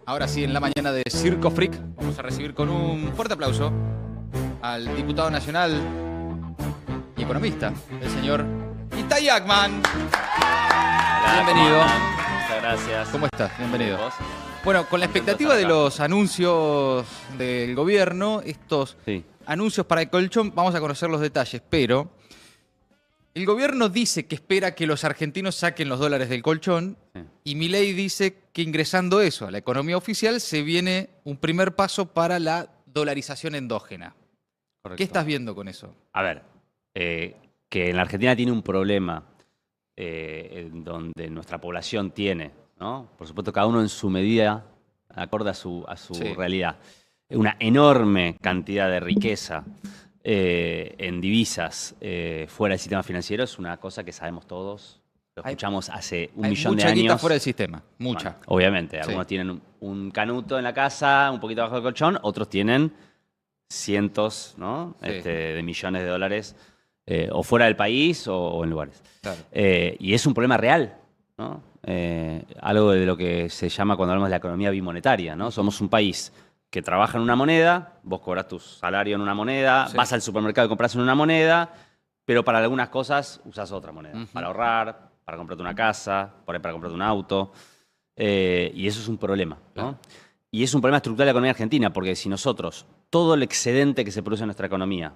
Ahora sí, en la mañana de Circo Freak, vamos a recibir con un fuerte aplauso al diputado nacional y economista, el señor Itay Ackman. Hola, Bienvenido. Muchas gracias. ¿Cómo estás? Bienvenido. ¿Vos? Bueno, con la Contento de expectativa de estar acá. los anuncios del gobierno, estos Sí. anuncios para el colchón, vamos a conocer los detalles, pero el gobierno dice que espera que los argentinos saquen los dólares del colchón Sí. y Milei dice que ingresando eso a la economía oficial se viene un primer paso para la dolarización endógena. Correcto. ¿Qué estás viendo con eso? A ver, que en la Argentina tiene un problema en donde nuestra población tiene, ¿no? Por supuesto, cada uno en su medida, acorde a su Sí. realidad, una enorme cantidad de riqueza en divisas fuera del sistema financiero es una cosa que sabemos todos. Lo Hay- escuchamos hace un Hay millón de mucha guita años. fuera del sistema, mucha. Bueno, obviamente, Sí. algunos tienen un canuto en la casa, un poquito abajo del colchón, otros tienen cientos, ¿no? Sí. De millones de dólares o fuera del país o en lugares. Claro. Y es un problema real, ¿no? Algo de lo que se llama cuando hablamos de la economía bimonetaria, ¿no? Somos un país que trabaja en una moneda, vos cobras tu salario en una moneda, Sí. vas al supermercado y compras en una moneda, pero para algunas cosas usas otra moneda. Ujú. Para ahorrar, para comprarte una casa, por ahí para comprarte un auto. Y eso es un problema, ¿no? Claro. Y es un problema estructural de la economía argentina, porque si nosotros, todo el excedente que se produce en nuestra economía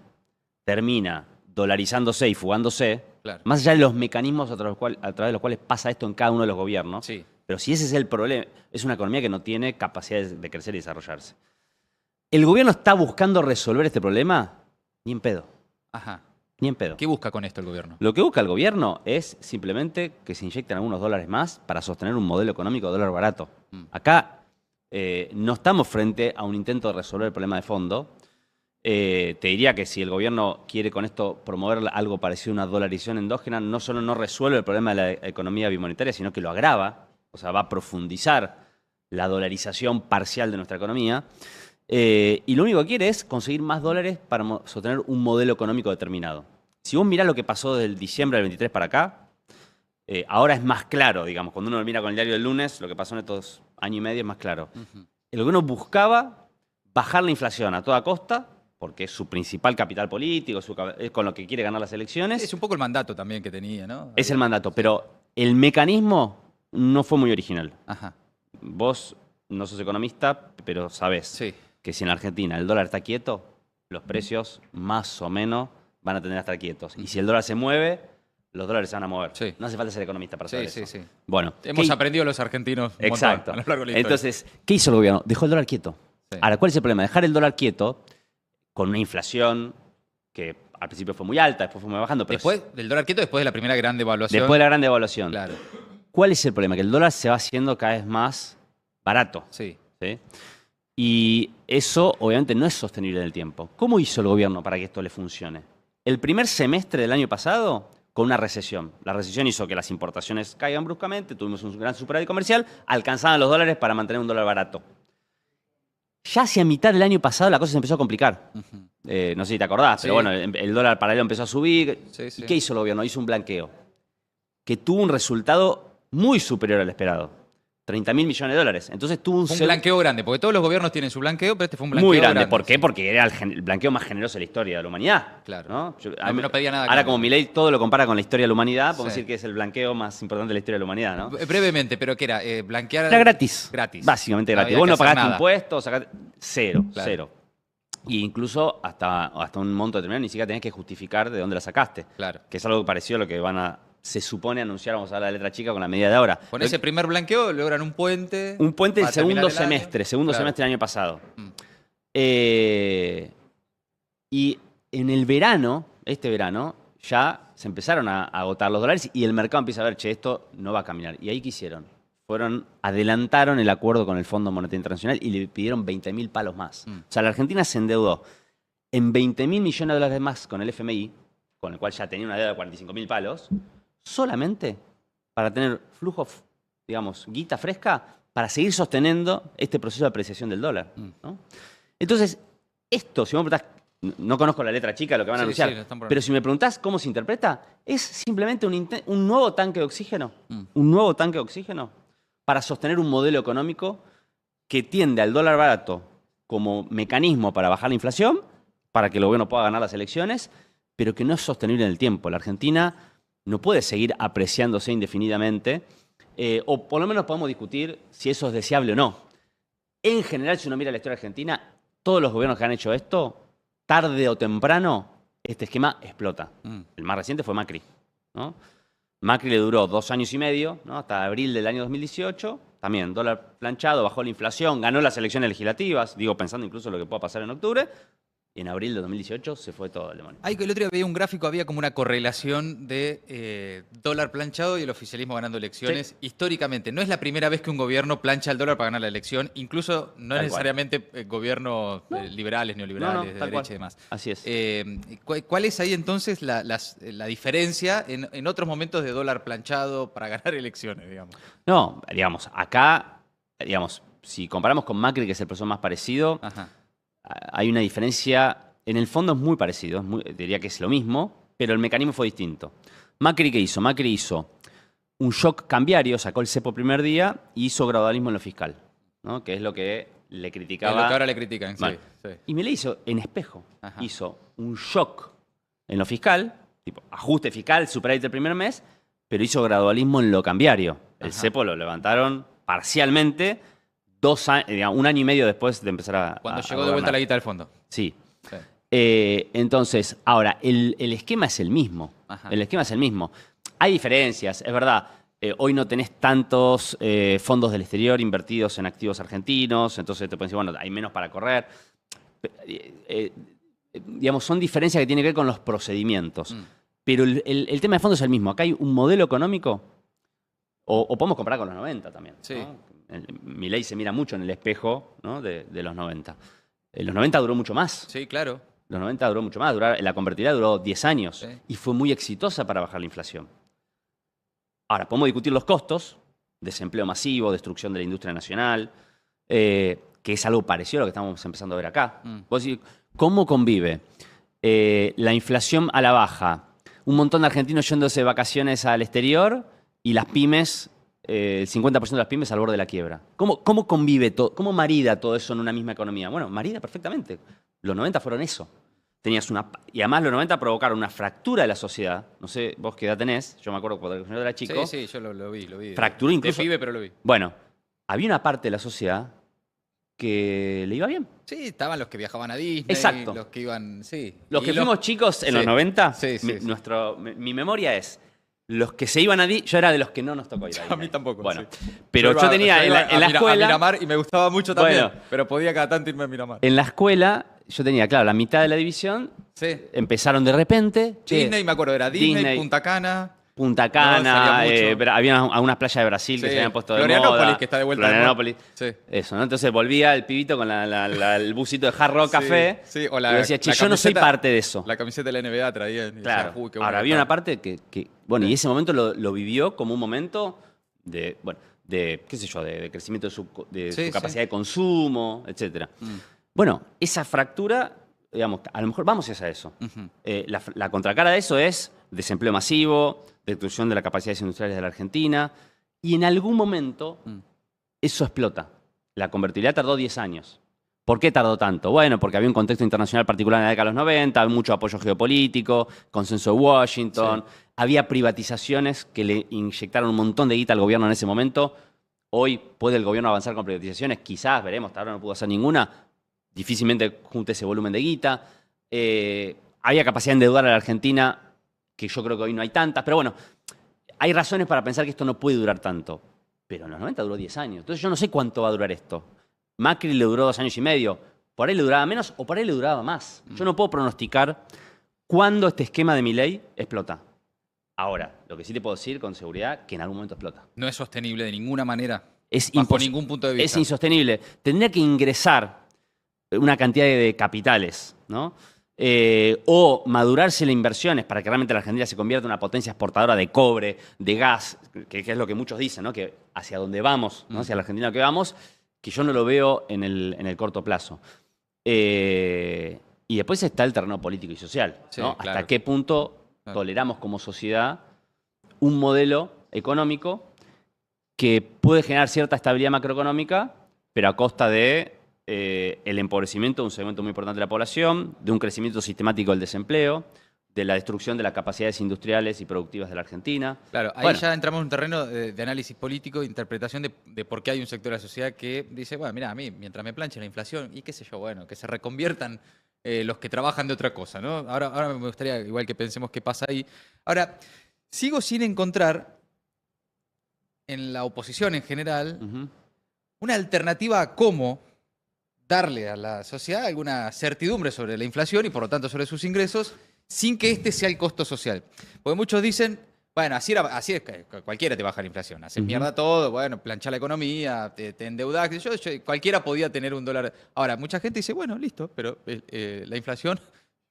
termina dolarizándose y fugándose, Claro. más allá de los mecanismos a través de los cuales pasa esto en cada uno de los gobiernos, Sí. pero si ese es el problema, es una economía que no tiene capacidad de crecer y desarrollarse. ¿El gobierno está buscando resolver este problema? Ni en pedo, Ajá. ni en pedo. ¿Qué busca con esto el gobierno? Lo que busca el gobierno es simplemente que se inyecten algunos dólares más para sostener un modelo económico de dólar barato. Mm. Acá no estamos frente a un intento de resolver el problema de fondo. Te diría que si el gobierno quiere con esto promover algo parecido a una dolarización endógena, no solo no resuelve el problema de la economía bimonetaria, sino que lo agrava, o sea, va a profundizar la dolarización parcial de nuestra economía. Y lo único que quiere es conseguir más dólares para sostener un modelo económico determinado. Si vos mirás lo que pasó desde el diciembre del 23 para acá, ahora es más claro, digamos, cuando uno lo mira con el diario del lunes, lo que pasó en estos años y medio es más claro. Ujú. El gobierno buscaba bajar la inflación a toda costa, porque es su principal capital político, es con lo que quiere ganar las elecciones. Es un poco el mandato también que tenía, ¿no? Es el mandato, pero el mecanismo no fue muy original. Ajá. Vos no sos economista, pero sabés Sí. que si en la Argentina el dólar está quieto, los precios más o menos van a tener que estar quietos. Y si el dólar se mueve, los dólares se van a mover. Sí. No hace falta ser economista para saber Sí, eso. sí, sí. Bueno, Hemos ¿qué- aprendido los argentinos un Exacto. montón a lo largo de la historia. Entonces, ¿qué hizo el gobierno? Dejó el dólar quieto. Sí. Ahora, ¿cuál es el problema? Dejar el dólar quieto con una inflación que al principio fue muy alta, después fue muy bajando, pero Después del dólar quieto, después de la primera gran devaluación. después de la gran devaluación. Claro, ¿Cuál es el problema? Que el dólar se va haciendo cada vez más barato. sí. ¿Sí? Y eso obviamente no es sostenible en el tiempo. ¿Cómo hizo el gobierno para que esto le funcione? El primer semestre del año pasado, con una recesión. La recesión hizo que las importaciones caigan bruscamente, tuvimos un gran superávit comercial, alcanzaban los dólares para mantener un dólar barato. Ya hacia mitad del año pasado la cosa se empezó a complicar. Ujú. No sé si te acordás, Sí. pero bueno, el dólar paralelo empezó a subir. Sí, sí. ¿Y qué hizo el gobierno? Hizo un blanqueo que tuvo un resultado muy superior al esperado. 30.000 millones de dólares. Entonces tuvo un Fue un blanqueo grande, porque todos los gobiernos tienen su blanqueo, pero este fue un blanqueo muy grande. ¿Por qué? sí. Porque era el blanqueo más generoso de la historia de la humanidad. Claro. ¿no? No pedía nada a Ahora, cambio. como Milei todo lo compara con la historia de la humanidad, podemos Sí. decir que es el blanqueo más importante de la historia de la humanidad, ¿no? Brevemente, pero ¿qué era? Blanquear. Era gratis. Gratis. Básicamente No gratis. había Vos que no hacer pagaste nada. impuestos, cero, Claro. cero. Y incluso hasta un monto determinado ni siquiera tenés que justificar de dónde la sacaste. Claro. Que es algo parecido a lo que se supone anunciar, vamos a hablar de la letra chica, con la medida de ahora. Con ese primer blanqueo logran un puente. Un puente del para terminar segundo el año. semestre, Claro. del año pasado. Mm. Y en el verano, este verano, ya se empezaron a agotar los dólares y el mercado empieza a ver, che, esto no va a caminar. ¿Y ahí qué hicieron? Adelantaron el acuerdo con el Fondo Monetario Internacional y le pidieron 20.000 palos más. Mm. O sea, la Argentina se endeudó en 20.000 millones de dólares más con el FMI, con el cual ya tenía una deuda de 45.000 palos, solamente para tener flujo, digamos, guita fresca, para seguir sosteniendo este proceso de apreciación del dólar, ¿no? Entonces, esto, si vos me preguntás, no conozco la letra chica, lo que van a Sí, anunciar, sí, lo están por- pero si me preguntás cómo se interpreta, es simplemente un nuevo tanque de oxígeno, Mm. un nuevo tanque de oxígeno para sostener un modelo económico que tiende al dólar barato como mecanismo para bajar la inflación, para que el gobierno pueda ganar las elecciones, pero que no es sostenible en el tiempo. La Argentina no puede seguir apreciándose indefinidamente, o por lo menos podemos discutir si eso es deseable o no. En general, si uno mira la historia argentina, todos los gobiernos que han hecho esto, tarde o temprano, este esquema explota. El más reciente fue Macri, ¿no? Macri le duró 2 años y medio, ¿no? Hasta abril del año 2018. También dólar planchado, bajó la inflación, ganó las elecciones legislativas, digo, pensando incluso en lo que pueda pasar en octubre. Y en abril de 2018 se fue todo el demonio. El otro día veía un gráfico, había como una correlación de dólar planchado y el oficialismo ganando elecciones. Sí. Históricamente, no es la primera vez que un gobierno plancha el dólar para ganar la elección, incluso no es necesariamente gobiernos liberales, neoliberales, de derecha y demás. Así es. ¿Cuál es ahí entonces la diferencia en otros momentos de dólar planchado para ganar elecciones, digamos? No, digamos, acá, digamos, si comparamos con Macri, que es el proceso más parecido, Ajá. hay una diferencia, en el fondo es muy parecido, diría que es lo mismo, pero el mecanismo fue distinto. ¿Macri qué hizo? Macri hizo un shock cambiario, sacó el cepo el primer día y hizo gradualismo en lo fiscal, ¿no? Que es lo que le criticaba. Es lo que ahora le critican, Bueno, sí. Y Milei hizo en espejo, Ajá. hizo un shock en lo fiscal, tipo ajuste fiscal, superávit el primer mes, pero hizo gradualismo en lo cambiario. El Ajá. cepo lo levantaron parcialmente 2 años, digamos, 1 año y medio después de empezar a Cuando llegó de gobernar. vuelta la guita del fondo. Sí. Sí. Entonces, ahora, el esquema es el mismo. Ajá. El esquema es el mismo. Hay diferencias, es verdad. Hoy no tenés tantos fondos del exterior invertidos en activos argentinos, entonces te pueden decir, bueno, hay menos para correr. Digamos, son diferencias que tienen que ver con los procedimientos. Pero el tema de fondo es el mismo. Acá hay un modelo económico, o podemos comparar con los 90 también. Sí. ¿no? Milei se mira mucho en el espejo, ¿no? de los 90. Los 90 duró mucho más. Sí, claro. Los 90 duró mucho más. La convertibilidad duró 10 años. Sí. Y fue muy exitosa para bajar la inflación. Ahora, podemos discutir los costos. Desempleo masivo, destrucción de la industria nacional, que es algo parecido a lo que estamos empezando a ver acá. Vos decís, ¿cómo convive la inflación a la baja, un montón de argentinos yéndose de vacaciones al exterior y las pymes, el 50% de las pymes al borde de la quiebra? ¿Cómo convive todo? ¿Cómo marida todo eso en una misma economía? Bueno, marida perfectamente. Los 90 fueron eso. Y además los 90 provocaron una fractura de la sociedad. No sé vos qué edad tenés. Yo me acuerdo cuando yo era chico. Sí, yo lo vi. Fracturó incluso. De pibe, pero lo vi. Bueno, había una parte de la sociedad que le iba bien. Sí, estaban los que viajaban a Disney. Exacto. Los que iban, sí. Los que fuimos chicos en los 90, Sí. mi memoria es, los que se iban a Disney, yo era de los que no nos tocó ir a Disney. A mí tampoco. Bueno, sí. pero yo tenía en la escuela... A Miramar y me gustaba mucho también, Bueno. pero podía cada tanto irme a Miramar. En la escuela, yo tenía, claro, la mitad de la división, Sí. empezaron de repente... Disney, me acuerdo, era Disney, Punta Cana. Punta Cana, salía mucho. había algunas playas de Brasil que Sí. se habían puesto de Florianópolis, moda. que está de vuelta. Florianópolis. Sí. Eso, ¿no? Entonces volvía el pibito con el busito de Hard Rock Café. Sí, o y decía, che, yo no soy parte de eso. La camiseta de la NBA traía. Y Claro. decía, uy, qué Ahora, bueno había estaba. una parte que bueno, y ese momento lo vivió como un momento de qué sé yo, de crecimiento de su capacidad de consumo, etcétera. Bueno, esa fractura, digamos, a lo mejor vamos hacia eso. La contracara de eso es desempleo masivo, destrucción de las capacidades industriales de la Argentina, y en algún momento eso explota. La convertibilidad tardó 10 años. ¿Por qué tardó tanto? Bueno, porque había un contexto internacional particular en la década de los 90, había mucho apoyo geopolítico, consenso de Washington, había privatizaciones que le inyectaron un montón de guita al gobierno en ese momento. Hoy puede el gobierno avanzar con privatizaciones, quizás, veremos, hasta ahora no pudo hacer ninguna, difícilmente junte ese volumen de guita. Había capacidad de endeudar a la Argentina, que yo creo que hoy no hay tantas, pero bueno, hay razones para pensar que esto no puede durar tanto. Pero en los 90 duró 10 años, entonces yo no sé cuánto va a durar esto. Macri le duró 2 años y medio, por ahí le duraba menos o por ahí le duraba más. Yo no puedo pronosticar cuándo este esquema de Milei explota. Ahora, lo que sí te puedo decir con seguridad que en algún momento explota. No es sostenible de ninguna manera. Es Bajo ningún punto de vista. Es insostenible. Tendría que ingresar una cantidad de capitales, ¿no? O madurarse las inversiones para que realmente la Argentina se convierta en una potencia exportadora de cobre, de gas, que es lo que muchos dicen, ¿no? Que hacia dónde vamos, ¿no? Hacia la Argentina que vamos, que yo no lo veo en el corto plazo. Y después está el terreno político y social, Sí, ¿no? claro. Hasta qué punto toleramos como sociedad un modelo económico que puede generar cierta estabilidad macroeconómica, pero a costa de el empobrecimiento de un segmento muy importante de la población, de un crecimiento sistemático del desempleo, de la destrucción de las capacidades industriales y productivas de la Argentina. Claro, ahí Bueno, ya entramos en un terreno de análisis político, de interpretación de por qué hay un sector de la sociedad que dice, bueno, mira, a mí, mientras me planche la inflación, y qué sé yo, bueno, que se reconviertan los que trabajan de otra cosa, ¿no? Ahora me gustaría, igual que pensemos qué pasa ahí. Ahora, sigo sin encontrar en la oposición en general una alternativa a cómo darle a la sociedad alguna certidumbre sobre la inflación y por lo tanto sobre sus ingresos sin que este sea el costo social. Porque muchos dicen, bueno, así es que cualquiera te baja la inflación, haces mierda todo, bueno, planchar la economía, te endeudás, cualquiera podía tener $1. Ahora, mucha gente dice, bueno, listo, pero la inflación,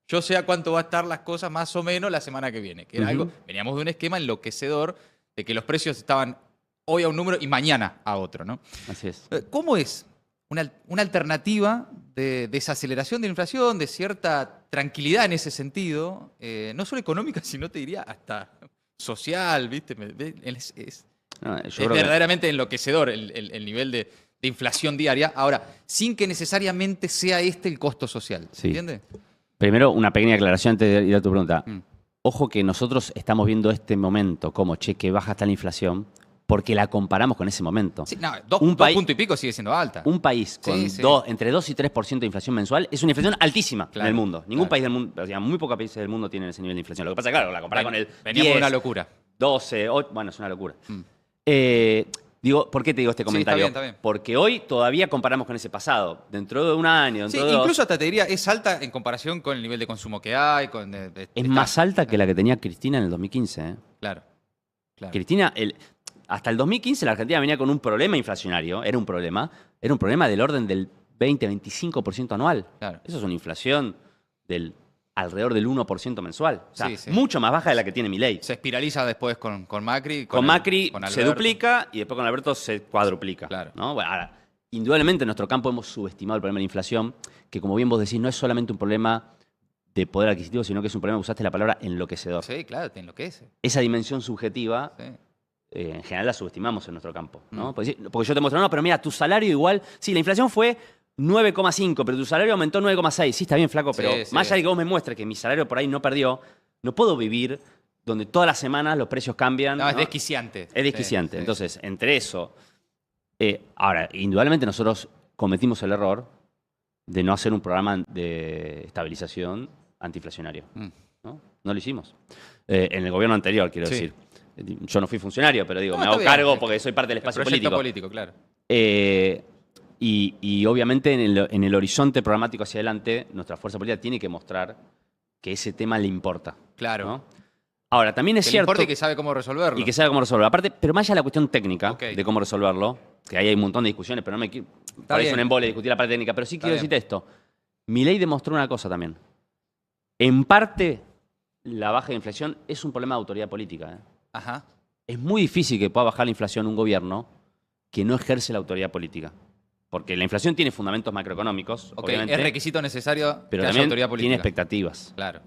yo sé a cuánto va a estar las cosas más o menos la semana que viene, que era algo, veníamos de un esquema enloquecedor de que los precios estaban hoy a un número y mañana a otro, ¿no? así es. ¿Cómo es una alternativa de desaceleración de la inflación, de cierta tranquilidad en ese sentido, no solo económica, sino te diría hasta social, ¿viste? Es No, yo creo que verdaderamente enloquecedor el nivel de inflación diaria. Ahora, sin que necesariamente sea este el costo social, Sí. ¿entiendes? primero una pequeña aclaración antes de ir a tu pregunta. Ojo que nosotros estamos viendo este momento como, che, que baja hasta la inflación, porque la comparamos con ese momento. Sí, no, dos puntos y pico sigue siendo alta. Un país con Sí, sí. entre 2 y 3% de inflación mensual es una inflación altísima Claro, en el mundo. Ningún claro. país del mundo, o sea, muy pocos países del mundo tienen ese nivel de inflación. Lo que pasa es que, claro, la comparás con el Veníamos 10, de una locura. 12, 8, bueno, es una locura. Digo, ¿por qué te digo este comentario? Está bien. Porque hoy todavía comparamos con ese pasado. Dentro de un año, Sí, dentro de dos, incluso hasta te diría, es alta en comparación con el nivel de consumo que hay. es más alta que la que tenía Cristina en el 2015. Claro. Cristina, hasta el 2015 la Argentina venía con un problema inflacionario, era un problema del orden del 20-25% anual. Claro. Eso es una inflación del alrededor del 1% mensual. O sea, Sí. mucho más baja de la que tiene Milei. Se espiraliza después con Macri. Con Macri con se Alberto. duplica y después con Alberto se cuadruplica. Claro. ¿no? Bueno, ahora, indudablemente en nuestro campo hemos subestimado el problema de la inflación, que como bien vos decís, no es solamente un problema de poder adquisitivo, sino que es un problema, usaste la palabra enloquecedor. Sí, claro, te enloquece. Esa dimensión subjetiva, Sí. en general la subestimamos en nuestro campo. ¿no? Porque yo te muestro, no, pero mira, tu salario igual, sí, la inflación fue 9,5, pero tu salario aumentó 9,6. Sí, está bien, flaco, pero Sí. más allá de que vos me muestres que mi salario por ahí no perdió, no puedo vivir donde todas las semanas los precios cambian. No, es ¿no? desquiciante. Es desquiciante. Sí. Entonces, entre eso... ahora, indudablemente nosotros cometimos el error de no hacer un programa de estabilización antiinflacionario. ¿No? No lo hicimos. En el gobierno anterior, quiero Sí. decir. Yo no fui funcionario, pero digo, No, me está hago bien. cargo porque soy parte del El espacio proyecto político. claro. Y obviamente en el horizonte programático hacia adelante, nuestra fuerza política tiene que mostrar que ese tema le importa. Claro. ¿no? Ahora, también es Que le cierto... importa y que sabe cómo resolverlo. Y que sabe cómo resolverlo. Aparte, pero más allá de la cuestión técnica Ok. de cómo resolverlo, que ahí hay un montón de discusiones, pero no me quiero... Parece bien. un embole discutir la parte técnica, pero sí quiero bien. decirte esto. Milei demostró una cosa también. En parte, la baja de inflación es un problema de autoridad política. Ajá. Es muy difícil que pueda bajar la inflación un gobierno que no ejerce la autoridad política. Porque la inflación tiene fundamentos macroeconómicos, Ok, obviamente, es requisito necesario pero que haya también autoridad política. tiene expectativas. Claro.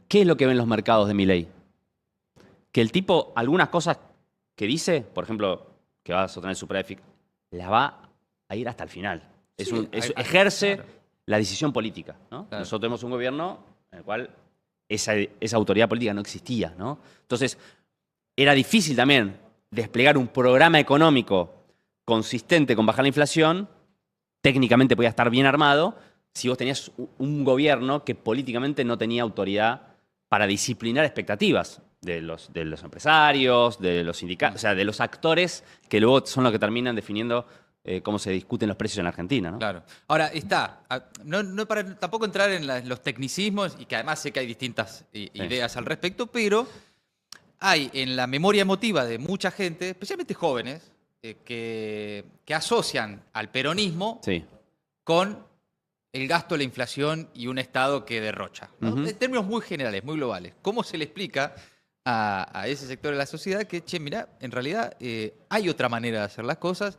¿Qué es lo que ven los mercados de Milei? Que el tipo, algunas cosas que dice, por ejemplo, que va a sostener su préfic, la va a ir hasta el final. Sí, Ejerce claro. la decisión política. ¿no? Claro. Nosotros tenemos un gobierno en el cual esa autoridad política no existía. ¿no? Entonces, era difícil también desplegar un programa económico consistente con bajar la inflación. Técnicamente podía estar bien armado si vos tenías un gobierno que políticamente no tenía autoridad para disciplinar expectativas de los empresarios, de los sindicatos, o sea, de los actores que luego son los que terminan definiendo cómo se discuten los precios en la Argentina. ¿no? Claro. Ahora, no para tampoco entrar en los tecnicismos, y que además sé que hay distintas ideas al respecto, pero hay en la memoria emotiva de mucha gente, especialmente jóvenes, que asocian al peronismo Sí. con el gasto, la inflación y un Estado que derrocha. ¿no? Ujú. En términos muy generales, muy globales. ¿Cómo se le explica a ese sector de la sociedad que, che, mira, en realidad hay otra manera de hacer las cosas?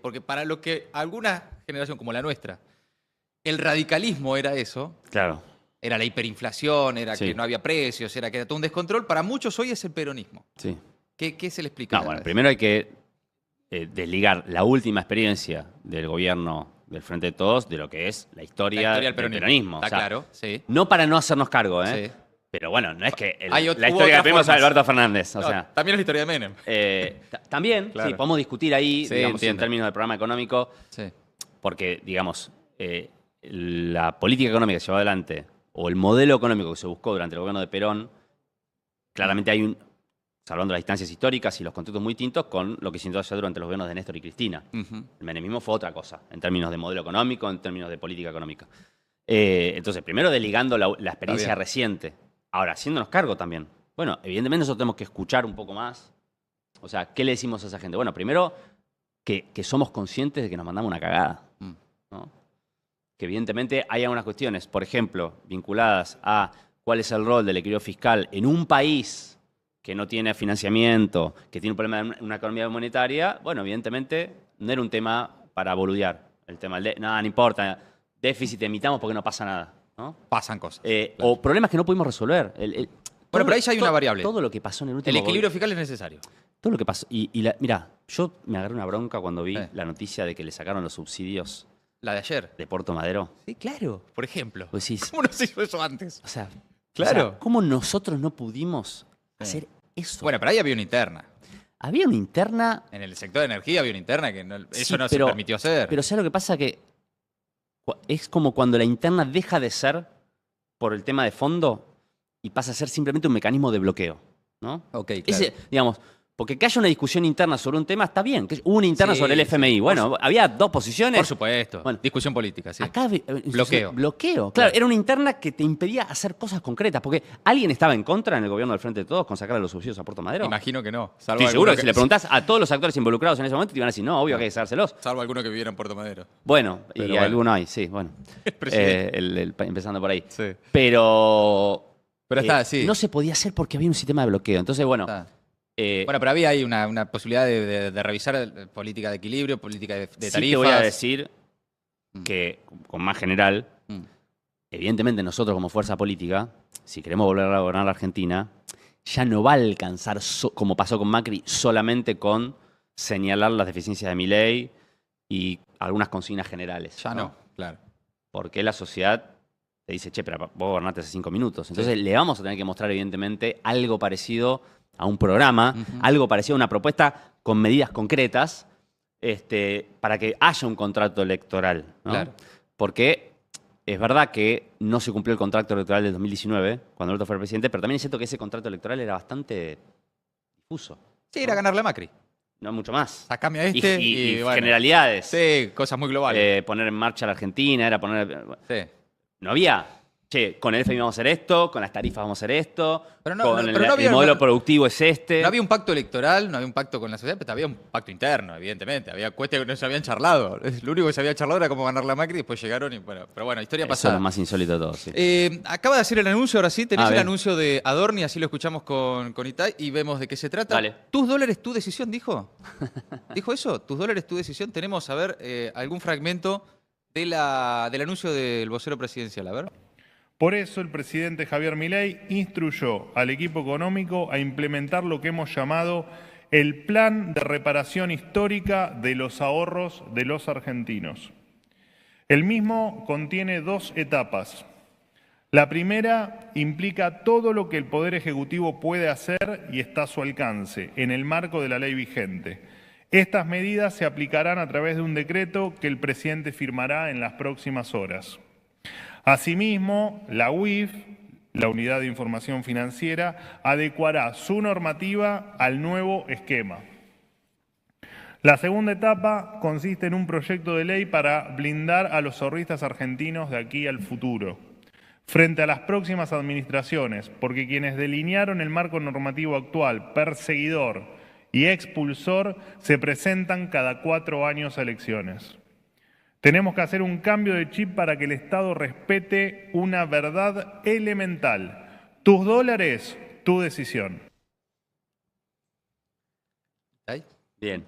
Porque para lo que alguna generación como la nuestra, el radicalismo era eso, Claro. era la hiperinflación, era Sí. que no había precios, era que era todo un descontrol, para muchos hoy es el peronismo. Sí. ¿Qué se le explica? No, bueno, primero hay que desligar la última experiencia del gobierno del Frente de Todos de lo que es la historia del peronismo. Está claro, sí. No para no hacernos cargo, ¿eh? Sí. Pero bueno, no es que Hubo la historia que otras tenemos es formas. Alberto Fernández. O No, sea, también es la historia de Menem. también, Claro. sí, podemos discutir ahí, Sí, digamos, en entiendo. términos del programa económico, Sí. porque, digamos, la política económica que se llevó adelante, o el modelo económico que se buscó durante el gobierno de Perón, claramente hay salvando las distancias históricas y los contextos muy distintos con lo que se intentó hacer durante los gobiernos de Néstor y Cristina. Ujú. El menemismo fue otra cosa, en términos de modelo económico, en términos de política económica. Entonces, primero desligando la experiencia reciente. Ahora, haciéndonos cargo también. Bueno, evidentemente nosotros tenemos que escuchar un poco más. O sea, ¿qué le decimos a esa gente? Bueno, primero, que somos conscientes de que nos mandamos una cagada, ¿no? Que evidentemente hay algunas cuestiones, por ejemplo, vinculadas a cuál es el rol del equilibrio fiscal en un país que no tiene financiamiento, que tiene un problema de una economía monetaria. Bueno, evidentemente no era un tema para boludear. El tema del nada, no importa, déficit emitamos porque no pasa nada, ¿no? Pasan cosas. Claro. Claro. O problemas que no pudimos resolver. Bueno, pero ahí ya hay una variable. Todo lo que pasó en el último El equilibrio fiscal es necesario. todo lo que pasó. Mirá, yo me agarré una bronca cuando vi la noticia de que le sacaron los subsidios La de ayer. de Puerto Madero. Sí, claro. Por ejemplo. Vos decís, ¿Cómo no se hizo eso antes? o sea, Claro. ¿cómo nosotros no pudimos hacer eso? Bueno, pero ahí había una interna. Había una interna. En el sector de energía había una interna que eso Sí, no pero- se permitió hacer. Pero ¿sabes lo que pasa? Que es como cuando la interna deja de ser por el tema de fondo y pasa a ser simplemente un mecanismo de bloqueo, ¿no? Ok, claro. Digamos, porque que haya una discusión interna sobre un tema está bien. Que hubo una interna Sí, sobre el sí. FMI. Bueno, había dos posiciones. Por supuesto. Bueno, Discusión política, sí. Acá Bloqueo. Bloqueo. Claro, Claro. era una interna que te impedía hacer cosas concretas. Porque alguien estaba en contra en el gobierno del Frente de Todos con sacarle los subsidios a Puerto Madero. Imagino que no. Estoy seguro que si le preguntás a todos los actores involucrados en ese momento te iban a decir, no, obvio que hay que sacárselos. Salvo alguno que viviera en Puerto Madero. Bueno, Pero y bueno. alguno hay, sí, bueno. Presidente. Empezando por ahí. Sí. Pero Está, sí. no se podía hacer porque había un sistema de bloqueo. Entonces, bueno, Está. Bueno, pero había ahí una posibilidad de revisar política de equilibrio, política de tarifas. sí te voy a decir Mm. que, con más general, Mm. evidentemente nosotros como fuerza política, si queremos volver a gobernar la Argentina, ya no va a alcanzar, como pasó con Macri, solamente con señalar las deficiencias de Milei y algunas consignas generales. Ya no, claro. Porque la sociedad te dice, che, pero vos gobernaste hace 5 minutos. Entonces le vamos a tener que mostrar, evidentemente, algo parecido a un programa, Ujú. algo parecido a una propuesta con medidas concretas, para que haya un contrato electoral, ¿no? Claro. Porque es verdad que no se cumplió el contrato electoral del 2019, cuando Alberto fue el presidente, pero también es cierto que ese contrato electoral era bastante difuso. Sí, era ganarle a Macri. No mucho más. Sacame a este y, bueno. Generalidades. Sí, cosas muy globales. Poner en marcha a la Argentina, era poner... Sí. No había, che, con el FMI vamos a hacer esto, con las tarifas vamos a hacer esto, Pero no- con no- el, pero no había- el modelo no- productivo es este. No había un pacto electoral, no había un pacto con la sociedad, pero había un pacto interno, evidentemente. Había cuestiones que no se habían charlado. Lo único que se había charlado era cómo ganarle a Macri, después llegaron y bueno. Pero bueno, historia Eso es pasada. lo más insólito de todo, sí. Acaba de hacer el anuncio, ahora sí, tenés el bien. anuncio de Adorni, así lo escuchamos con Itai y vemos de qué se trata. Dale. ¿Tus dólares, tu decisión, dijo? ¿Dijo eso? ¿Tus dólares, tu decisión? Tenemos, a ver, algún fragmento del anuncio del vocero presidencial, a ver. Por eso el presidente Javier Milei instruyó al equipo económico a implementar lo que hemos llamado el Plan de Reparación Histórica de los Ahorros de los Argentinos. El mismo contiene 2 etapas. La primera implica todo lo que el Poder Ejecutivo puede hacer y está a su alcance en el marco de la ley vigente. Estas medidas se aplicarán a través de un decreto que el presidente firmará en las próximas horas. Asimismo, la UIF, la Unidad de Información Financiera, adecuará su normativa al nuevo esquema. La segunda etapa consiste en un proyecto de ley para blindar a los ahorristas argentinos de aquí al futuro, frente a las próximas administraciones, porque quienes delinearon el marco normativo actual, perseguidor y expulsor, se presentan cada 4 años a elecciones. Tenemos que hacer un cambio de chip para que el Estado respete una verdad elemental. Tus dólares, tu decisión. ¿Ahí? Bien.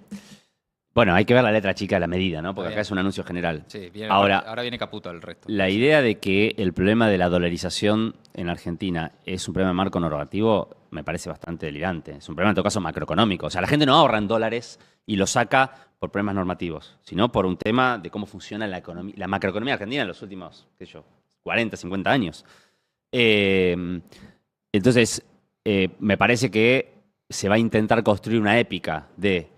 Bueno, hay que ver la letra chica de la medida, ¿no? Porque Está acá bien. es un anuncio general. Sí, viene, Ahora, ahora viene Caputo al resto. la idea de que el problema de la dolarización en Argentina es un problema de marco normativo me parece bastante delirante. Es un problema, en todo caso, macroeconómico. O sea, la gente no ahorra en dólares y lo saca por problemas normativos, sino por un tema de cómo funciona la economía, la macroeconomía argentina en los últimos, qué sé yo, 40, 50 años. Entonces, me parece que se va a intentar construir una épica de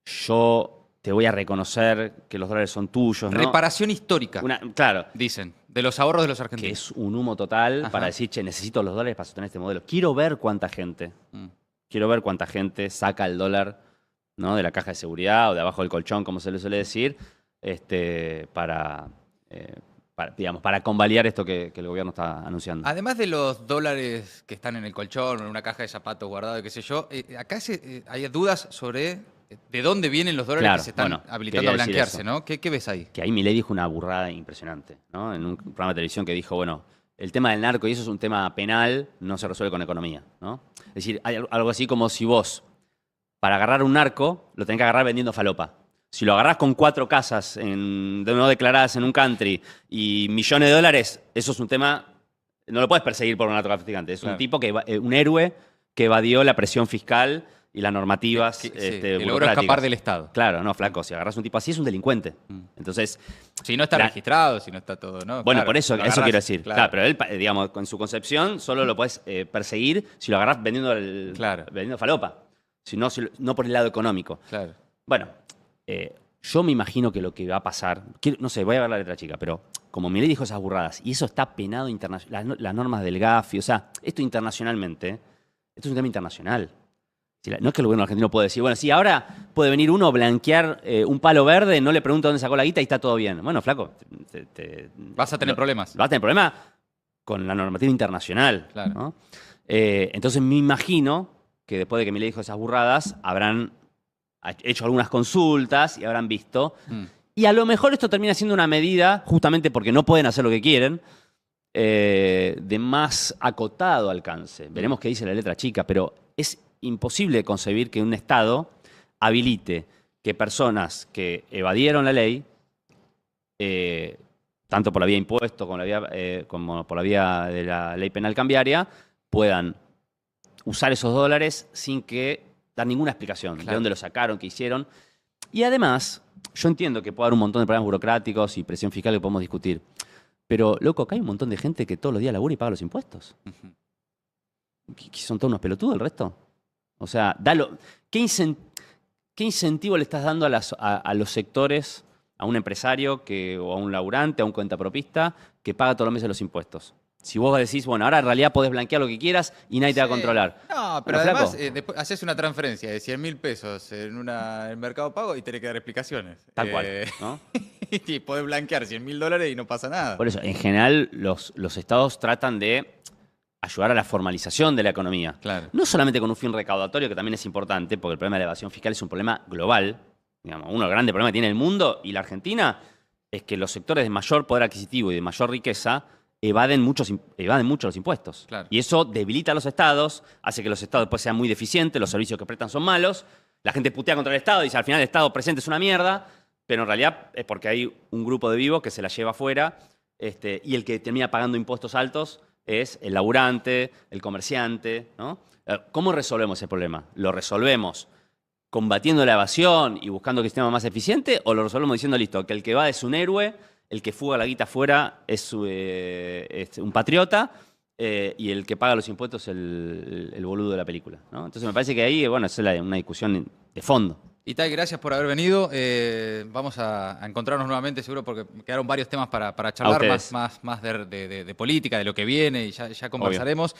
yo te voy a reconocer que los dólares son tuyos, ¿no? Reparación histórica, Claro. dicen, de los ahorros de los Que argentinos. es un humo total Ajá. para decir, che, necesito los dólares para sostener este modelo. Quiero ver cuánta gente saca el dólar, ¿no?, de la caja de seguridad o de abajo del colchón, como se le suele decir, digamos, para convalidar esto que el gobierno está anunciando. Además de los dólares que están en el colchón o en una caja de zapatos guardado, qué sé yo, acá hay dudas sobre de dónde vienen los dólares Claro, que se están bueno, habilitando a quería decir blanquearse, eso. ¿no? ¿Qué ves ahí? Que ahí Milei dijo una burrada impresionante, ¿no? En un programa de televisión que dijo, bueno, el tema del narco y eso es un tema penal, no se resuelve con economía, ¿no? Es decir, hay algo así como si vos, para agarrar un narco, lo tenés que agarrar vendiendo falopa. Si lo agarrás con 4 casas no declaradas en un country y millones de dólares, eso es un tema, no lo puedes perseguir por un narcotraficante. Es Claro. un tipo, un héroe que evadió la presión fiscal y las normativas Que logró burocráticas. escapar del Estado. Claro, no, flaco, si agarras un tipo así es un delincuente. Entonces, Si no está La- registrado, si no está todo, ¿no? bueno, Claro, por eso, lo eso agarrás, quiero decir. claro. Claro, pero él, digamos, con su concepción, solo lo puedes perseguir si lo agarras vendiendo, Claro. vendiendo falopa. No por el lado económico. Claro. Bueno, yo me imagino que lo que va a pasar, no sé, voy a ver la letra chica, pero como Milei dijo esas burradas, y eso está penado internacionalmente, las normas del GAFI, o sea, esto internacionalmente, esto es un tema internacional. No es que el gobierno argentino puede decir, bueno, sí, ahora puede venir uno, blanquear un palo verde, no le pregunta dónde sacó la guita y está todo bien. Bueno, flaco, Vas a tener problemas. vas a tener problemas con la normativa internacional. Claro. ¿no? Entonces me imagino que después de que Milei dijo esas burradas, habrán hecho algunas consultas y habrán visto. Y a lo mejor esto termina siendo una medida, justamente porque no pueden hacer lo que quieren, de más acotado alcance. Veremos qué dice la letra chica, pero es imposible concebir que un Estado habilite que personas que evadieron la ley, tanto por la vía de impuestos como por la vía de la ley penal cambiaria, puedan usar esos dólares sin que dar ninguna explicación de dónde lo sacaron, qué hicieron. Y además, yo entiendo que puede haber un montón de problemas burocráticos y presión fiscal que podemos discutir. Pero, loco, acá hay un montón de gente que todos los días labura y paga los impuestos. ¿Que son todos unos pelotudos el resto? O sea, ¿qué incentivo le estás dando a los sectores, a un empresario o a un laburante, a un cuentapropista que paga todos los meses los impuestos? Si vos decís, bueno, ahora en realidad podés blanquear lo que quieras y nadie te va a controlar. No, pero Bueno, además flaco. después haces una transferencia de 100.000 pesos en el Mercado Pago y tenés que dar explicaciones. Tal cual, ¿no? Y podés blanquear 100.000 dólares y no pasa nada. Por eso, en general, los estados tratan de ayudar a la formalización de la economía. Claro. No solamente con un fin recaudatorio, que también es importante, porque el problema de la evasión fiscal es un problema global. Digamos, uno de los grandes problemas que tiene el mundo y la Argentina es que los sectores de mayor poder adquisitivo y de mayor riqueza evaden mucho los impuestos. Claro. Y eso debilita a los estados, hace que los estados después sean muy deficientes, los servicios que prestan son malos, la gente putea contra el Estado y dice al final el Estado presente es una mierda, pero en realidad es porque hay un grupo de vivos que se la lleva afuera y el que termina pagando impuestos altos es el laburante, el comerciante, ¿no? ¿Cómo resolvemos ese problema? ¿Lo resolvemos combatiendo la evasión y buscando que el sistema sea más eficiente o lo resolvemos diciendo, listo, que el que va es un héroe, el que fuga la guita afuera es un patriota y el que paga los impuestos es el boludo de la película, ¿no? Entonces me parece que ahí, bueno, es una discusión de fondo. Itay, gracias por haber venido. Vamos a encontrarnos nuevamente, seguro, porque quedaron varios temas para charlar ustedes. más de política, de lo que viene, y ya conversaremos.